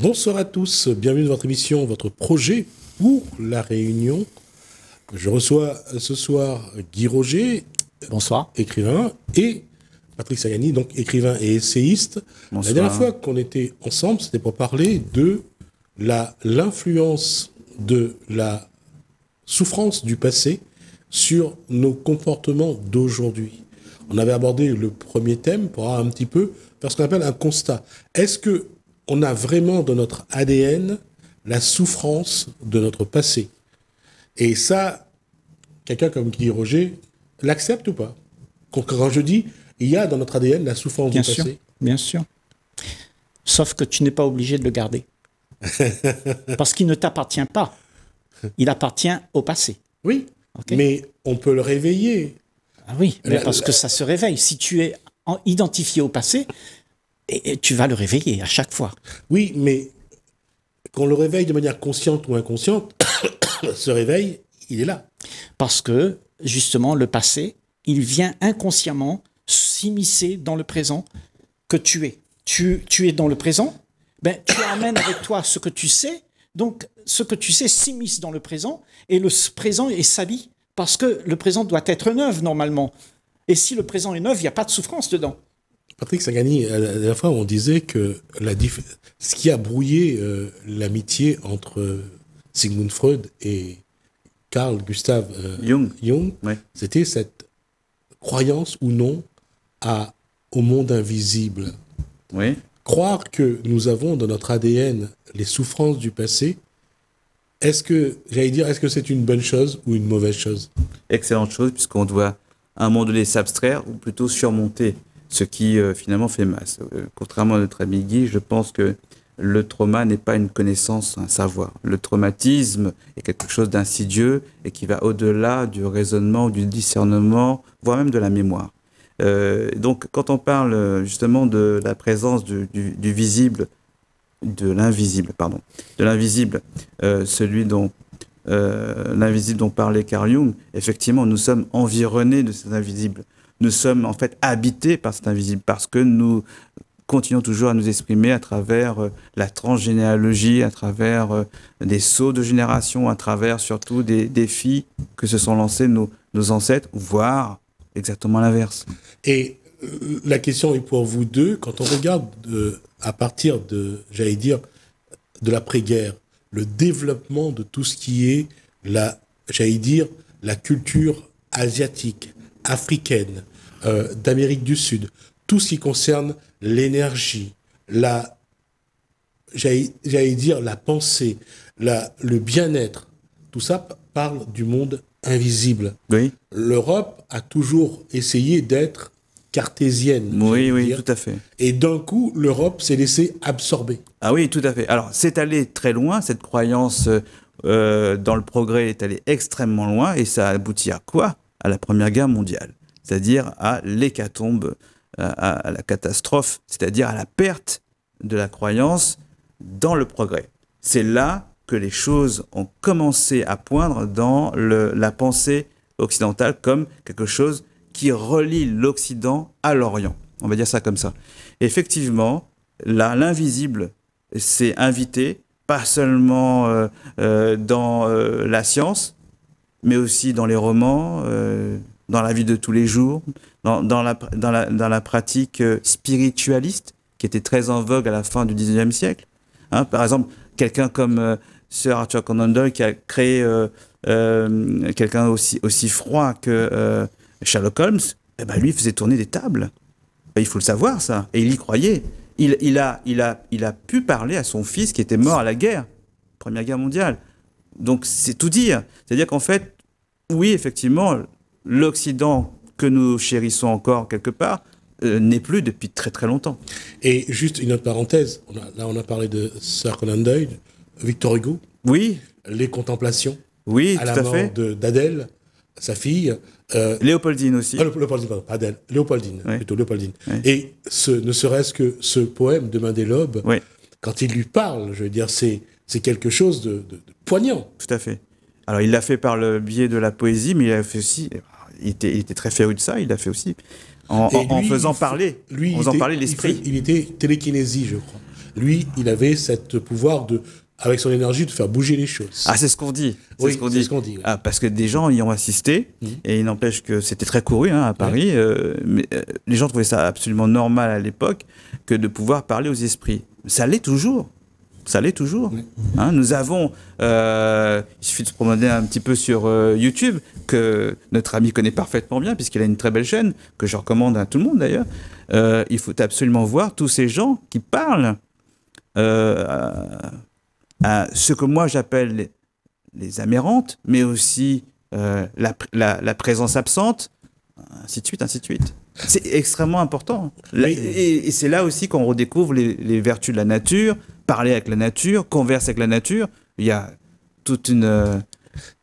Bonsoir à tous, bienvenue dans votre émission, votre projet pour La Réunion. Je reçois ce soir Guy Roger, bonsoir, écrivain, et Patrick Sagani, donc écrivain et essayiste. Bonsoir. La dernière fois qu'on était ensemble, c'était pour parler de l'influence de la souffrance du passé sur nos comportements d'aujourd'hui. On avait abordé le premier thème pour avoir un petit peu faire ce qu'on appelle un constat. Est-ce que on a vraiment dans notre ADN la souffrance de notre passé? Et ça, quelqu'un comme Guy Roger l'accepte ou pas? Quand je dis il y a dans notre ADN la souffrance bien du sûr, passé. Bien sûr. Sauf que tu n'es pas obligé de le garder. Parce qu'il ne t'appartient pas. Il appartient au passé. Oui, Okay. Mais on peut le réveiller. Ah oui, mais parce que ça se réveille. Si tu es identifié au passé, et tu vas le réveiller à chaque fois. Oui, mais qu'on le réveille de manière consciente ou inconsciente, ce réveil, il est là. Parce que, justement, le passé, il vient inconsciemment s'immiscer dans le présent que tu es. Tu es dans le présent, ben, tu amènes avec toi ce que tu sais, donc ce que tu sais s'immisce dans le présent, et le présent est sali, parce que le présent doit être neuf, normalement. Et si le présent est neuf, il n'y a pas de souffrance dedans. Patrick Sagani, la dernière fois, on disait que ce qui a brouillé l'amitié entre Sigmund Freud et Carl Gustav Jung, ouais. C'était cette croyance ou non au monde invisible. Oui. Croire que nous avons dans notre ADN les souffrances du passé, est-ce que c'est une bonne chose ou une mauvaise chose? Excellente chose, puisqu'on doit à un moment donné s'abstraire ou plutôt surmonter ce qui finalement fait masse. Contrairement à notre ami Guy, je pense que le trauma n'est pas une connaissance, un savoir. Le traumatisme est quelque chose d'insidieux et qui va au-delà du raisonnement, du discernement, voire même de la mémoire. Donc, quand on parle justement de la présence du visible, de l'invisible, l'invisible dont parlait Carl Jung, effectivement, nous sommes environnés de cet invisible. Nous sommes en fait habités par cet invisible parce que nous continuons toujours à nous exprimer à travers la transgénéalogie, à travers des sauts de génération, à travers surtout des défis que se sont lancés nos ancêtres, voire exactement l'inverse. Et la question est pour vous deux, quand on regarde à partir de l'après-guerre, le développement de tout ce qui est la culture asiatique, africaine, d'Amérique du Sud, tout ce qui concerne l'énergie, la pensée, le bien-être, tout ça parle du monde invisible. Oui. L'Europe a toujours essayé d'être cartésienne. Oui, tout à fait. Et d'un coup, l'Europe s'est laissée absorber. Ah oui, tout à fait. Alors, c'est allé très loin, cette croyance dans le progrès est allée extrêmement loin, et ça a abouti à quoi? À la Première Guerre mondiale, c'est-à-dire à l'hécatombe, à la catastrophe, c'est-à-dire à la perte de la croyance dans le progrès. C'est là que les choses ont commencé à poindre dans la pensée occidentale comme quelque chose qui relie l'Occident à l'Orient. On va dire ça comme ça. Et effectivement, là, l'invisible s'est invité, pas seulement dans la science, mais aussi dans les romans, dans la vie de tous les jours, dans la pratique spiritualiste, qui était très en vogue à la fin du XIXe siècle. Hein, par exemple, quelqu'un comme Sir Arthur Conan Doyle, qui a créé quelqu'un aussi froid que Sherlock Holmes, eh ben, lui faisait tourner des tables. Il faut le savoir, ça. Et il y croyait. Il a pu parler à son fils qui était mort à la guerre, Première Guerre mondiale. Donc, c'est tout dire. C'est-à-dire qu'en fait, oui, effectivement, l'Occident que nous chérissons encore quelque part n'est plus depuis très très longtemps. Et juste une autre parenthèse, on a parlé de Sir Conan Doyle, Victor Hugo. Oui. Les Contemplations. Oui, à tout la à mort fait. d'Adèle, sa fille. Léopoldine aussi. Léopoldine, pardon, pas Adèle. Léopoldine, oui. Plutôt Léopoldine. Oui. Et ne serait-ce que ce poème Demain des Lobes, oui. Quand il lui parle, je veux dire, c'est quelque chose de poignant. Tout à fait. Alors, il l'a fait par le biais de la poésie, mais il a fait aussi... Il était très féru de ça, il l'a fait aussi en faisant parler l'esprit. Il était télékinésie, je crois. Lui, il avait cette pouvoir de, avec son énergie, de faire bouger les choses. Ah, c'est ce qu'on dit. Oui, c'est ce qu'on dit. Oui. Ah, parce que des gens y ont assisté, et il n'empêche que c'était très couru à Paris, mais les gens trouvaient ça absolument normal à l'époque que de pouvoir parler aux esprits. Ça l'est toujours. Ça l'est toujours. Oui. Hein, nous avons, il suffit de se promener un petit peu sur YouTube, que notre ami connaît parfaitement bien, puisqu'il a une très belle chaîne, que je recommande à tout le monde d'ailleurs. Il faut absolument voir tous ces gens qui parlent à ce que moi j'appelle les amérantes, mais aussi la présence absente, ainsi de suite, ainsi de suite. C'est extrêmement important. Et c'est là aussi qu'on redécouvre les vertus de la nature, parler avec la nature, converser avec la nature. Il y a toute une...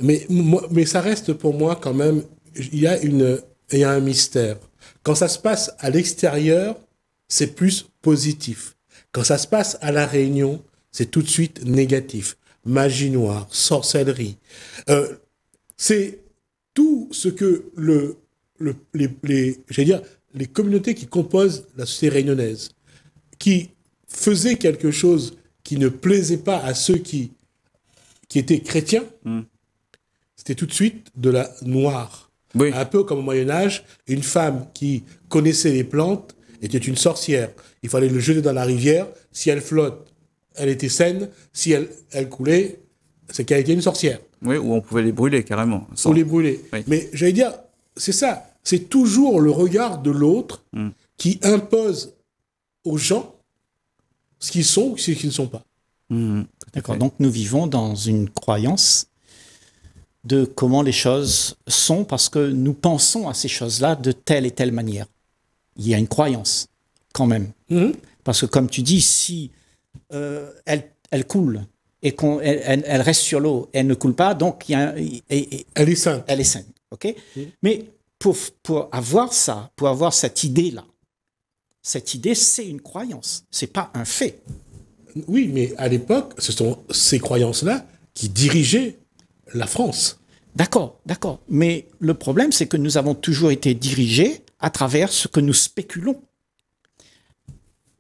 Mais ça reste pour moi quand même, il y a un mystère. Quand ça se passe à l'extérieur, c'est plus positif. Quand ça se passe à La Réunion, c'est tout de suite négatif. Magie noire, sorcellerie. C'est tout ce que les communautés qui composent la société réunionnaise, qui faisaient quelque chose qui ne plaisait pas à ceux qui étaient chrétiens, c'était tout de suite de la noire. Oui. Un peu comme au Moyen-Âge, une femme qui connaissait les plantes était une sorcière. Il fallait le jeter dans la rivière. Si elle flotte, elle était saine. Si elle coulait, c'est qu'elle était une sorcière. Oui, ou on pouvait les brûler carrément. Ou les brûler. Oui. Mais j'allais dire, c'est ça. C'est toujours le regard de l'autre qui impose aux gens ce qu'ils sont ou ce qu'ils ne sont pas. D'accord. Donc nous vivons dans une croyance de comment les choses sont parce que nous pensons à ces choses-là de telle et telle manière. Il y a une croyance quand même. Parce que comme tu dis, si elle coule et elle reste sur l'eau, elle ne coule pas, donc elle est saine. Elle est saine. Ok. Mais pour avoir ça, pour avoir cette idée-là, cette idée, c'est une croyance. C'est pas un fait. Oui, mais à l'époque, ce sont ces croyances-là qui dirigeaient la France. D'accord. Mais le problème, c'est que nous avons toujours été dirigés à travers ce que nous spéculons.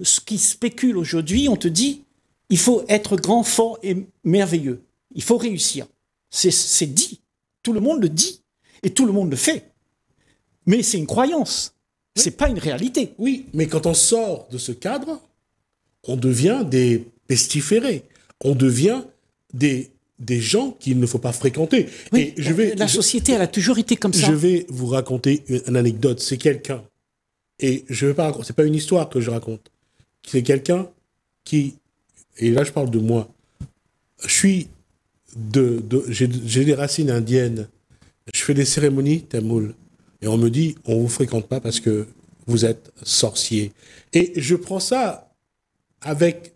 Ce qui spécule aujourd'hui, on te dit, il faut être grand, fort et merveilleux. Il faut réussir. C'est dit. Tout le monde le dit. Et tout le monde le fait. Mais c'est une croyance. Oui. C'est pas une réalité. Oui, mais quand on sort de ce cadre, on devient des pestiférés. On devient des gens qu'il ne faut pas fréquenter. Oui, et la société, elle a toujours été comme ça. Je vais vous raconter une anecdote. C'est quelqu'un, et je vais pas raconter, c'est pas une histoire que je raconte. C'est quelqu'un qui, et là je parle de moi, j'ai des racines indiennes, je fais des cérémonies tamoul, et on me dit, on vous fréquente pas parce que vous êtes sorcier. Et je prends ça avec,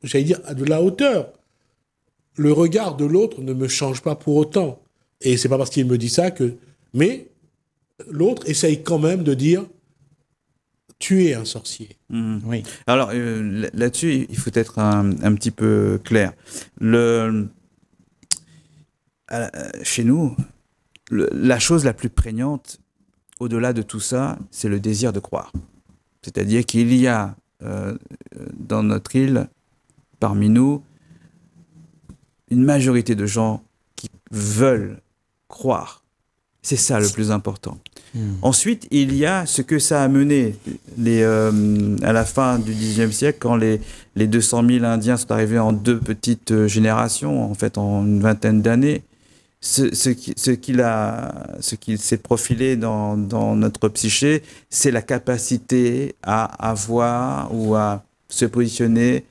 j'allais dire, de la hauteur. Le regard de l'autre ne me change pas pour autant. Et c'est pas parce qu'il me dit ça que... Mais l'autre essaye quand même de dire « tu es un sorcier ». Oui. Alors, là-dessus, il faut être un petit peu clair. Chez nous, la chose la plus prégnante, au-delà de tout ça, c'est le désir de croire. C'est-à-dire qu'il y a dans notre île, parmi nous, une majorité de gens qui veulent croire. C'est ça le plus important. Ensuite, il y a ce que ça a mené à la fin du XIXe siècle, quand les 200 000 Indiens sont arrivés en 2 petites générations, en fait en une vingtaine d'années. Ce qu'il s'est profilé dans notre psyché, c'est la capacité à avoir ou à se positionner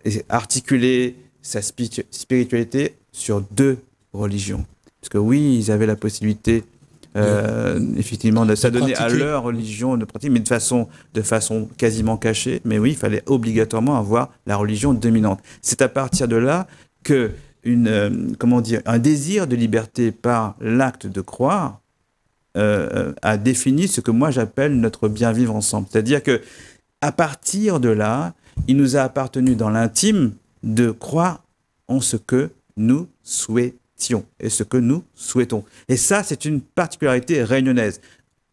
et articuler sa spiritualité sur 2 religions. Parce que oui, ils avaient la possibilité effectivement de s'adonner à leur religion de pratique, mais de façon quasiment cachée. Mais oui, il fallait obligatoirement avoir la religion dominante. C'est à partir de là que un désir de liberté par l'acte de croire a défini ce que moi j'appelle notre bien vivre ensemble. C'est-à-dire que à partir de là, il nous a appartenu dans l'intime de croire en ce que nous souhaitions et ce que nous souhaitons. Et ça, c'est une particularité réunionnaise.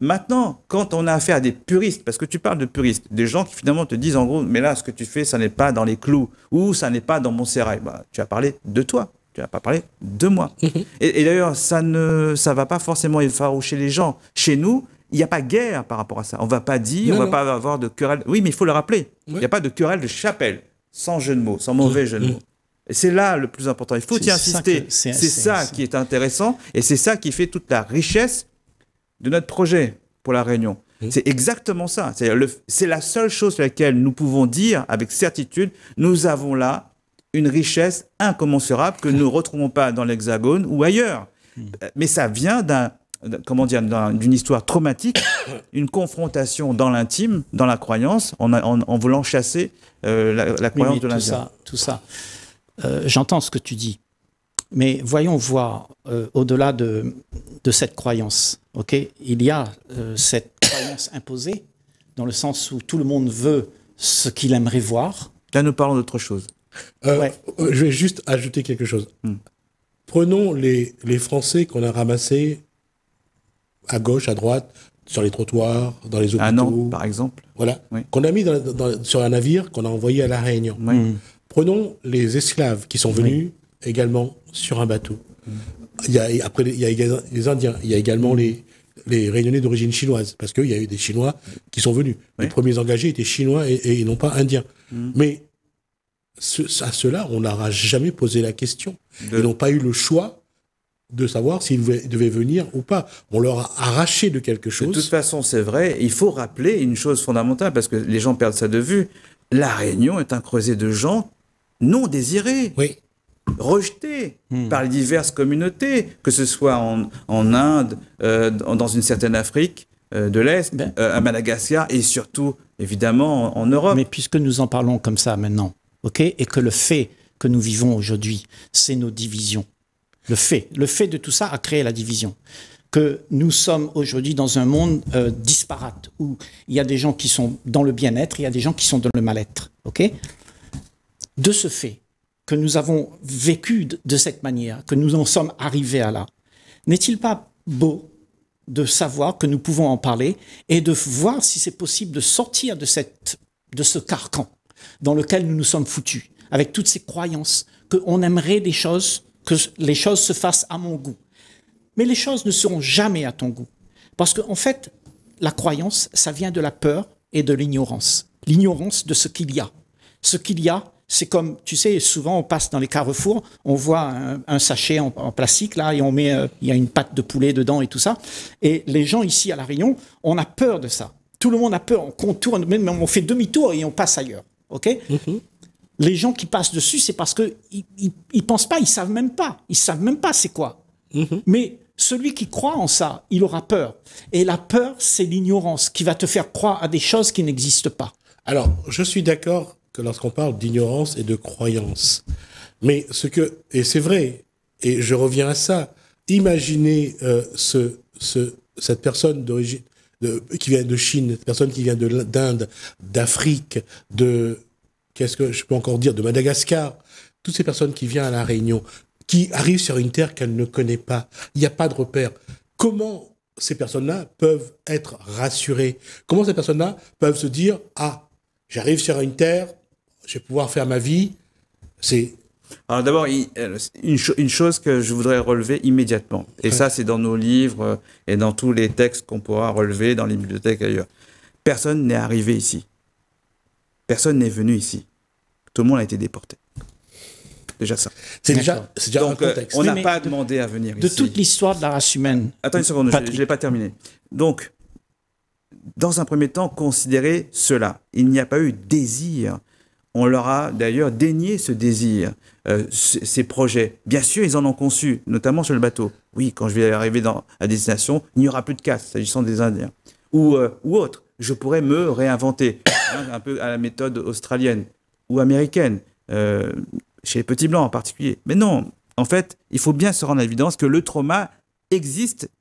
Maintenant, quand on a affaire à des puristes, parce que tu parles de puristes, des gens qui finalement te disent en gros, mais là, ce que tu fais, ça n'est pas dans les clous, ou ça n'est pas dans mon sérail. Bah, tu as parlé de toi, tu n'as pas parlé de moi. Et d'ailleurs, ça va pas forcément effaroucher les gens. Chez nous, il n'y a pas guerre par rapport à ça. On ne va pas dire, on ne va pas avoir de querelle. Oui, mais il faut le rappeler. Il n'y a pas de querelle de chapelle, sans jeu de mots, sans mauvais jeu de mots. Et c'est là le plus important. Il faut y insister. C'est ça qui est intéressant, et c'est ça qui fait toute la richesse de notre projet pour la Réunion. C'est exactement ça. C'est la seule chose sur laquelle nous pouvons dire avec certitude, nous avons là une richesse incommensurable que nous ne retrouvons pas dans l'Hexagone ou ailleurs. Mais ça vient d'une histoire traumatique, une confrontation dans l'intime, dans la croyance, en voulant chasser la croyance de l'Indien. Tout ça. J'entends ce que tu dis. Mais voyons voir au-delà de cette croyance. Il y a cette croyance imposée, dans le sens où tout le monde veut ce qu'il aimerait voir. Là, nous parlons d'autre chose. Je vais juste ajouter quelque chose. Prenons les Français qu'on a ramassés à gauche, à droite, sur les trottoirs, dans les hôpitaux. À Nantes, par exemple. Voilà. Oui. Qu'on a mis sur un navire qu'on a envoyé à La Réunion. Oui. Prenons les esclaves qui sont venus également sur un bateau. Il y a les Indiens, il y a également les Réunionnais d'origine chinoise, parce qu'il y a eu des Chinois qui sont venus. Les premiers engagés étaient Chinois et non pas Indiens. Mais à ceux-là, on n'aura jamais posé la question. Ils n'ont pas eu le choix de savoir s'ils devaient venir ou pas. On leur a arraché de quelque chose. De toute façon, c'est vrai. Il faut rappeler une chose fondamentale, parce que les gens perdent ça de vue. La Réunion est un creuset de gens non désirés. Oui. Rejetés par les diverses communautés, que ce soit en Inde, dans une certaine Afrique de l'Est, à Madagascar et surtout, évidemment, en Europe. Mais puisque nous en parlons comme ça maintenant, et que le fait que nous vivons aujourd'hui, c'est nos divisions. Le fait de tout ça a créé la division. Que nous sommes aujourd'hui dans un monde disparate, où il y a des gens qui sont dans le bien-être, il y a des gens qui sont dans le mal-être. De ce fait, que nous avons vécu de cette manière, que nous en sommes arrivés à là, n'est-il pas beau de savoir que nous pouvons en parler et de voir si c'est possible de sortir de ce carcan dans lequel nous nous sommes foutus, avec toutes ces croyances, qu'on aimerait que les choses se fassent à mon goût. Mais les choses ne seront jamais à ton goût. Parce qu'en fait, la croyance, ça vient de la peur et de l'ignorance. L'ignorance de ce qu'il y a. Ce qu'il y a, c'est comme, tu sais, souvent on passe dans les carrefours, on voit un sachet en plastique, là, et on met, il y a une pâte de poulet dedans et tout ça. Et les gens ici à La Réunion, on a peur de ça. Tout le monde a peur, on contourne, même on fait demi-tour et on passe ailleurs. Les gens qui passent dessus, c'est parce qu'ils pensent pas, ils savent même pas c'est quoi. Mais celui qui croit en ça, il aura peur. Et la peur, c'est l'ignorance qui va te faire croire à des choses qui n'existent pas. Alors, je suis d'accord que lorsqu'on parle d'ignorance et de croyance, mais et c'est vrai, et je reviens à ça, imaginez cette personne d'origine, qui vient de Chine, cette personne qui vient d'Inde, d'Afrique, qu'est-ce que je peux encore dire, de Madagascar, toutes ces personnes qui viennent à La Réunion, qui arrivent sur une terre qu'elles ne connaissent pas, il n'y a pas de repère. Comment ces personnes-là peuvent être rassurées? Comment ces personnes-là peuvent se dire, ah, j'arrive sur une terre, je vais pouvoir faire ma vie? Alors d'abord, une chose que je voudrais relever immédiatement, et ça c'est dans nos livres et dans tous les textes qu'on pourra relever dans les bibliothèques ailleurs. Personne n'est arrivé ici. Personne n'est venu ici. Tout le monde a été déporté. Déjà ça. C'est déjà donc, un contexte. On n'a pas demandé à venir ici. De toute l'histoire de la race humaine. Attends une seconde, je ne l'ai pas terminé. Donc, dans un premier temps, considérez cela. Il n'y a pas eu désir. On leur a d'ailleurs dénié ce désir, ces projets. Bien sûr, ils en ont conçu, notamment sur le bateau. Oui, quand je vais arriver à destination, il n'y aura plus de casse, s'agissant des Indiens. Ou autre. Je pourrais me réinventer, un peu à la méthode australienne ou américaine, chez les petits blancs en particulier. Mais non, en fait, il faut bien se rendre à l'évidence que le trauma existe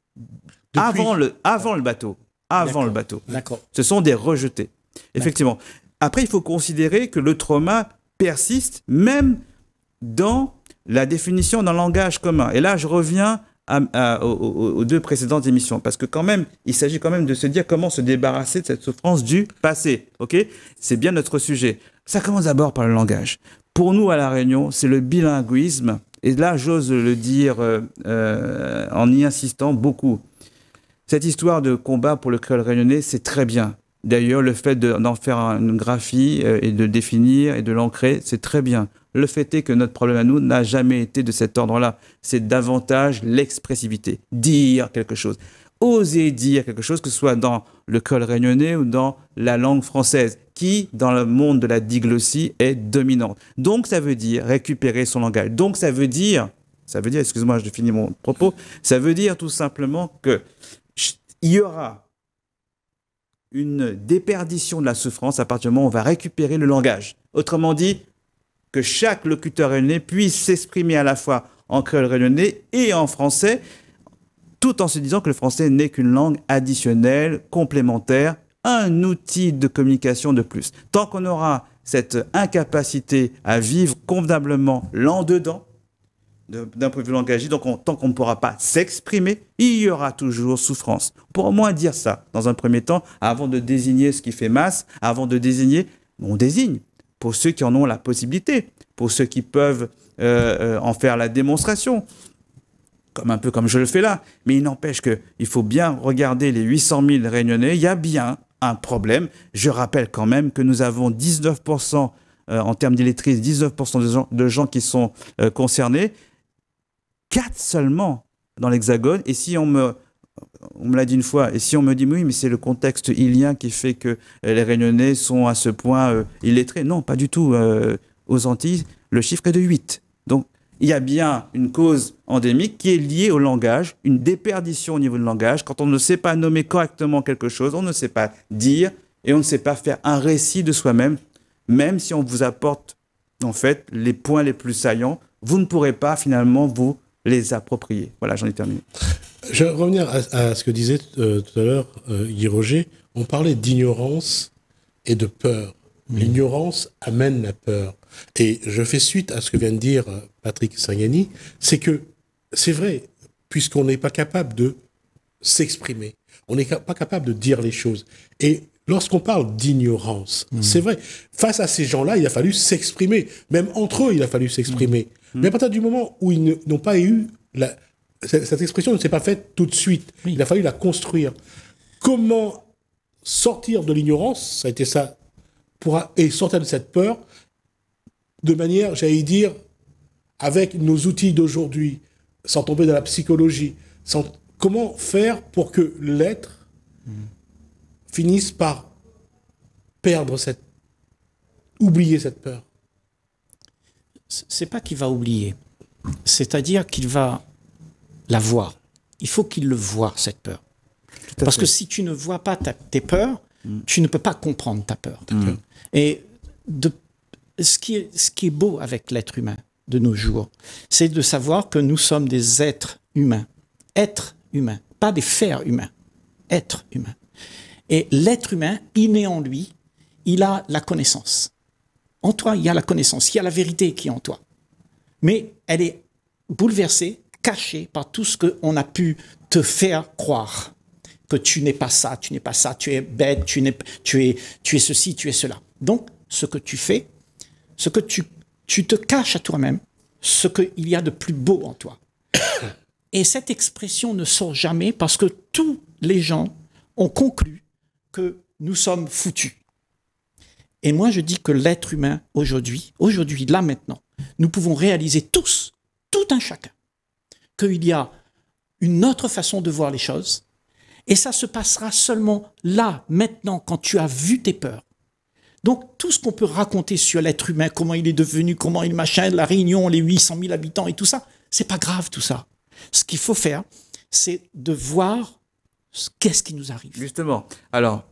avant le bateau. Avant le bateau. D'accord. Ce sont des rejetés. Effectivement. Après, il faut considérer que le trauma persiste même dans la définition d'un langage commun. Et là, je reviens aux deux précédentes émissions. Parce que quand même, il s'agit quand même de se dire comment se débarrasser de cette souffrance du passé. Ok ? C'est bien notre sujet. Ça commence d'abord par le langage. Pour nous, à La Réunion, c'est le bilinguisme. Et là, j'ose le dire en y insistant beaucoup. Cette histoire de combat pour le créole réunionnais, c'est très bien. D'ailleurs, le fait d'en faire une graphie et de définir et de l'ancrer, c'est très bien. Le fait est que notre problème à nous n'a jamais été de cet ordre-là. C'est davantage l'expressivité. Dire quelque chose. Oser dire quelque chose, que ce soit dans le créole réunionnais ou dans la langue française, qui, dans le monde de la diglossie, est dominante. Donc, ça veut dire récupérer son langage. Donc, ça veut dire, excuse-moi, je finis mon propos, ça veut dire tout simplement que il y aura une déperdition de la souffrance à partir du moment où on va récupérer le langage. Autrement dit, que chaque locuteur réunionnais puisse s'exprimer à la fois en créole réunionnais et en français, tout en se disant que le français n'est qu'une langue additionnelle, complémentaire, un outil de communication de plus. Tant qu'on aura cette incapacité à vivre convenablement l'en-dedans, d'un point de vue langagier, donc tant qu'on ne pourra pas s'exprimer, il y aura toujours souffrance. On pourra au moins dire ça, dans un premier temps, avant de désigner ce qui fait masse, avant de désigner, on désigne, pour ceux qui en ont la possibilité, pour ceux qui peuvent en faire la démonstration, un peu comme je le fais là. Mais il n'empêche qu'il faut bien regarder les 800 000 Réunionnais, il y a bien un problème. Je rappelle quand même que nous avons 19%, en termes d'illettrisme, 19% de gens qui sont concernés, 4 seulement dans l'Hexagone. Et si on me l'a dit une fois, et si on me dit oui, mais c'est le contexte ilien qui fait que les Réunionnais sont à ce point illettrés. Non, pas du tout. Aux Antilles, le chiffre est de 8. Donc, il y a bien une cause endémique qui est liée au langage, une déperdition au niveau du langage. Quand on ne sait pas nommer correctement quelque chose, on ne sait pas dire et on ne sait pas faire un récit de soi-même, même si on vous apporte en fait les points les plus saillants, vous ne pourrez pas finalement vous les approprier. Voilà, j'en ai terminé. Je vais revenir à ce que disait tout à l'heure Guy Roger. On parlait d'ignorance et de peur. L'ignorance amène la peur. Et je fais suite à ce que vient de dire Patrick Sangani, c'est que c'est vrai, puisqu'on n'est pas capable de s'exprimer, on n'est pas capable de dire les choses. Et lorsqu'on parle d'ignorance, c'est vrai, face à ces gens-là, il a fallu s'exprimer. Même entre eux, il a fallu s'exprimer. Mais à partir du moment où ils n'ont pas eu... cette expression ne s'est pas faite tout de suite. Oui. Il a fallu la construire. Comment sortir de l'ignorance, ça a été ça, et sortir de cette peur, de manière, j'allais dire, avec nos outils d'aujourd'hui, sans tomber dans la psychologie, comment faire pour que l'être finisse par oublier cette peur? C'est pas qu'il va oublier, c'est-à-dire qu'il va la voir. Il faut qu'il le voie, cette peur. Parce que si tu ne vois pas tes peurs, tu ne peux pas comprendre ta peur. Et ce qui est beau avec l'être humain de nos jours, c'est de savoir que nous sommes des êtres humains. Êtres humains, pas des fers humains. Êtres humains. Et l'être humain, inné en lui, il a la connaissance. En toi, il y a la connaissance, il y a la vérité qui est en toi. Mais elle est bouleversée, cachée par tout ce qu'on a pu te faire croire. Que tu n'es pas ça, tu es bête, tu es ceci, tu es cela. Donc, ce que tu fais, ce que tu te caches à toi-même, ce qu'il y a de plus beau en toi. Et cette expression ne sort jamais parce que tous les gens ont conclu que nous sommes foutus. Et moi, je dis que l'être humain, aujourd'hui, là, maintenant, nous pouvons réaliser tous, tout un chacun, qu'il y a une autre façon de voir les choses. Et ça se passera seulement là, maintenant, quand tu as vu tes peurs. Donc, tout ce qu'on peut raconter sur l'être humain, comment il est devenu, comment il machin, la Réunion, les 800 000 habitants et tout ça, c'est pas grave tout ça. Ce qu'il faut faire, c'est de voir qu'est-ce qui nous arrive. Justement. Alors,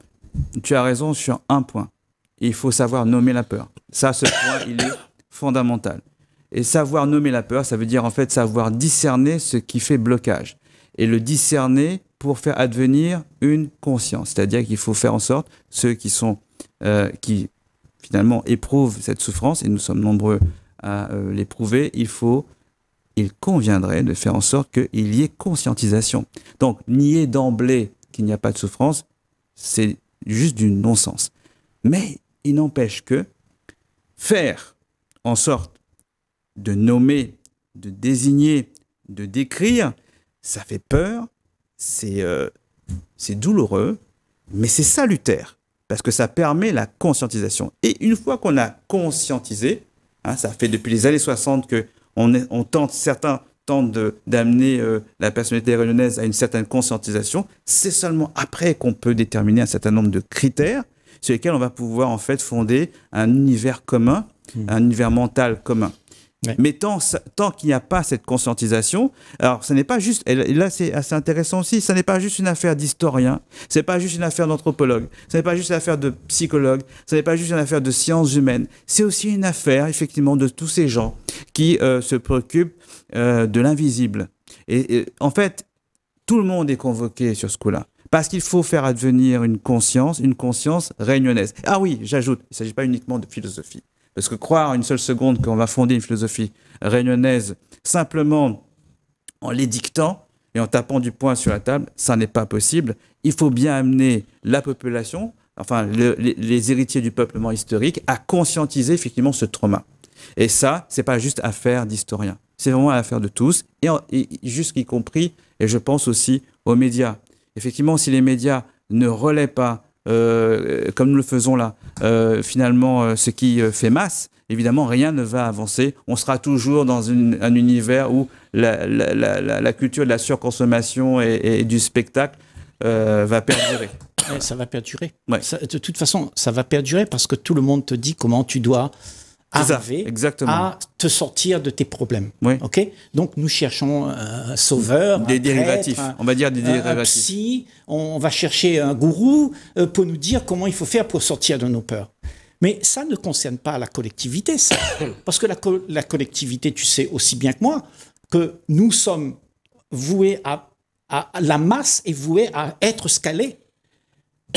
tu as raison sur un point. Il faut savoir nommer la peur. Ça, ce point, il est fondamental. Et savoir nommer la peur, ça veut dire en fait savoir discerner ce qui fait blocage. Et le discerner pour faire advenir une conscience. C'est-à-dire qu'il faut faire en sorte, ceux qui finalement éprouvent cette souffrance, et nous sommes nombreux à l'éprouver, il faut il conviendrait de faire en sorte qu'il y ait conscientisation. Donc, nier d'emblée qu'il n'y a pas de souffrance, c'est juste du non-sens. Mais il n'empêche que faire en sorte de nommer, de désigner, de décrire, ça fait peur, c'est douloureux, mais c'est salutaire, parce que ça permet la conscientisation. Et une fois qu'on a conscientisé, ça fait depuis les années 60 que certains tentent d'amener la personnalité réunionnaise à une certaine conscientisation, c'est seulement après qu'on peut déterminer un certain nombre de critères sur lesquels on va pouvoir en fait fonder un univers commun, un univers mental commun. Ouais. Mais tant qu'il n'y a pas cette conscientisation, alors ce n'est pas juste, et là c'est assez intéressant aussi, ce n'est pas juste une affaire d'historien, ce n'est pas juste une affaire d'anthropologue, ce n'est pas juste une affaire de psychologue, ce n'est pas juste une affaire de sciences humaines, c'est aussi une affaire effectivement de tous ces gens qui se préoccupent de l'invisible. Et en fait, tout le monde est convoqué sur ce coup-là. Parce qu'il faut faire advenir une conscience réunionnaise. Ah oui, j'ajoute, il ne s'agit pas uniquement de philosophie. Parce que croire une seule seconde qu'on va fonder une philosophie réunionnaise simplement en l'édictant et en tapant du poing sur la table, ça n'est pas possible. Il faut bien amener la population, enfin les héritiers du peuplement historique, à conscientiser effectivement ce trauma. Et ça, c'est pas juste affaire d'historiens. C'est vraiment affaire de tous, et jusqu'y compris, et je pense aussi aux médias. Effectivement, si les médias ne relaient pas, comme nous le faisons là, finalement, ce qui fait masse, évidemment, rien ne va avancer. On sera toujours dans un univers où la culture de la surconsommation et du spectacle va perdurer. Ouais, ça va perdurer. Ouais. De toute façon, ça va perdurer parce que tout le monde te dit comment tu dois arriver à te sortir de tes problèmes. Oui. Okay. Donc, nous cherchons un sauveur, des dérivatifs. On va dire des dérivatifs. Un psy, on va chercher un gourou pour nous dire comment il faut faire pour sortir de nos peurs. Mais ça ne concerne pas la collectivité, ça. Parce que la collectivité, tu sais aussi bien que moi, que nous sommes voués à la masse est vouée à être scalée.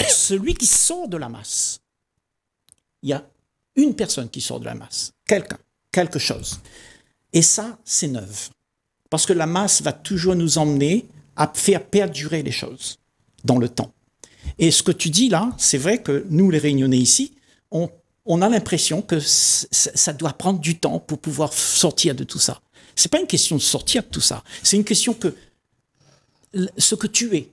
Celui qui sort de la masse, il y a une personne qui sort de la masse, quelque chose. Et ça, c'est neuf. Parce que la masse va toujours nous emmener à faire perdurer les choses dans le temps. Et ce que tu dis là, c'est vrai que nous, les Réunionnais ici, on a l'impression que ça doit prendre du temps pour pouvoir sortir de tout ça. C'est pas une question de sortir de tout ça. C'est une question que ce que tu es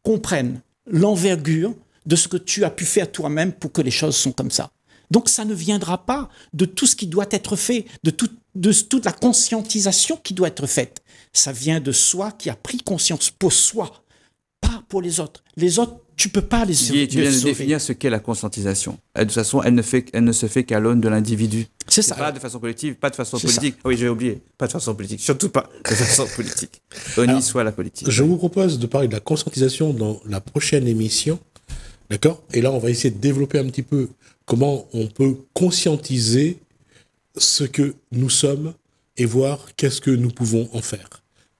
comprenne l'envergure de ce que tu as pu faire toi-même pour que les choses sont comme ça. Donc, ça ne viendra pas de tout ce qui doit être fait, de toute la conscientisation qui doit être faite. Ça vient de soi qui a pris conscience pour soi, pas pour les autres. Les autres, tu peux pas les sauver. Tu viens de définir ce qu'est la conscientisation. De toute façon, elle ne se fait qu'à l'aune de l'individu. C'est ça. Pas de façon collective, pas de façon politique. Oui, j'ai oublié. Pas de façon politique. Surtout pas de façon politique. Honni soit la politique. Je vous propose de parler de la conscientisation dans la prochaine émission. D'accord ? Et là, on va essayer de développer un petit peu comment on peut conscientiser ce que nous sommes et voir qu'est-ce que nous pouvons en faire.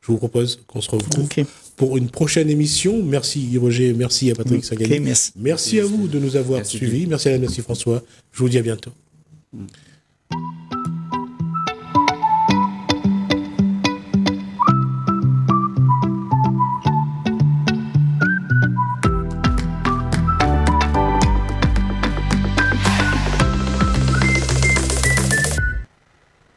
Je vous propose qu'on se retrouve pour une prochaine émission. Merci Roger, merci à Patrick Sagani. Merci. Merci à vous de nous avoir suivis. Merci à François. Je vous dis à bientôt.